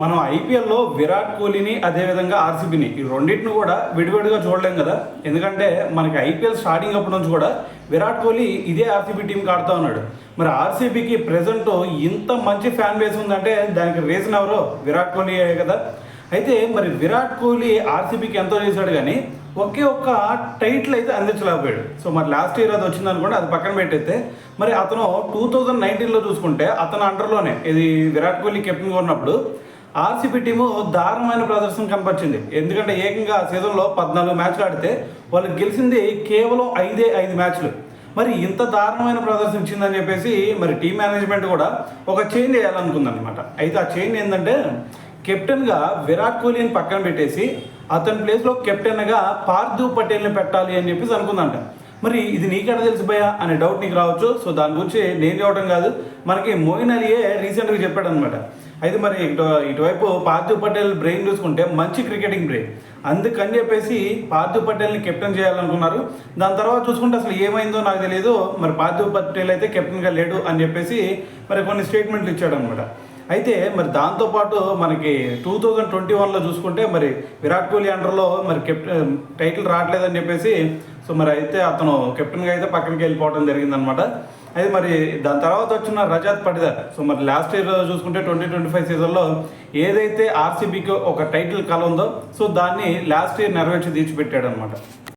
మనం ఐపీఎల్లో విరాట్ కోహ్లీని అదేవిధంగా ఆర్సీబీని ఈ రెండింటిని కూడా విడివిడిగా చూడలేం కదా. ఎందుకంటే మనకి ఐపీఎల్ స్టార్టింగ్ అప్పటి నుంచి కూడా విరాట్ కోహ్లీ ఇదే ఆర్సీబీ టీంకి ఆడుతూ ఉన్నాడు. మరి ఆర్సీబీకి ప్రజెంట్ ఇంత మంచి ఫ్యాన్ బేస్ ఉందంటే దానికి రీజన్ ఎవరో విరాట్ కోహ్లీ కదా. అయితే మరి విరాట్ కోహ్లీ ఆర్సీబీకి ఎంతో చేశాడు కానీ ఒకే ఒక్క టైటిల్ అయితే అందించలేకపోయాడు. సో మరి లాస్ట్ ఇయర్ అది వచ్చింది అనుకోండి, అది పక్కన పెట్టయితే మరి అతను 2019లో చూసుకుంటే అతను అండర్లోనే ఇది విరాట్ కోహ్లీ కెప్టెన్గా ఉన్నప్పుడు ఆర్సీబీ టీము దారుణమైన ప్రదర్శన కనపరిచింది. ఎందుకంటే ఏకంగా సీజన్లో 14 మ్యాచ్లు ఆడితే వాళ్ళు గెలిచింది కేవలం 5 మ్యాచ్లు. మరి ఇంత దారుణమైన ప్రదర్శన ఇచ్చిందని చెప్పేసి మరి టీం మేనేజ్మెంట్ కూడా ఒక చేంజ్ చేయాలనుకుందనమాట. అయితే ఆ చేంజ్ ఏంటంటే కెప్టెన్గా విరాట్ కోహ్లీని పక్కన పెట్టేసి అతని ప్లేస్లో కెప్టెన్గా పార్థివ్ పటేల్ని పెట్టాలి అని చెప్పేసి అనుకుందంట. మరి ఇది నీకెక్కడ తెలుసు భయ్యా అనే డౌట్ నీకు రావచ్చు. సో దాని గురించి నేను చెప్పడం కాదు, మనకి మోయిన్ అలీయే రీసెంట్గా చెప్పాడు అనమాట. అయితే మరి ఇటువైపు పార్థివ్ పటేల్ బ్రెయిన్ చూసుకుంటే మంచి క్రికెటింగ్ బ్రెయిన్, అందుకని చెప్పేసి పార్థివ్ పటేల్ని కెప్టెన్ చేయాలనుకున్నారు. దాని తర్వాత చూసుకుంటే అసలు ఏమైందో నాకు తెలియదు, మరి పార్థివ్ పటేల్ అయితే కెప్టెన్గా లేడు అని చెప్పేసి మరి కొన్ని స్టేట్మెంట్లు ఇచ్చాడు అనమాట. అయితే మరి దాంతోపాటు మనకి 2021లో చూసుకుంటే మరి విరాట్ కోహ్లీ అండర్లో మరి టైటిల్ రావట్లేదని చెప్పేసి సో మరి అయితే అతను కెప్టెన్గా అయితే పక్కనకి వెళ్ళిపోవడం జరిగిందనమాట. అయితే మరి దాని తర్వాత వచ్చిన రజత్ పటిదార్ సో మరి లాస్ట్ ఇయర్ చూసుకుంటే 2025 సీజన్లో ఏదైతే ఆర్సీబీకి ఒక టైటిల్ కల ఉందో సో దాన్ని లాస్ట్ ఇయర్ నెరవేర్చి తీర్చిపెట్టాడు అనమాట.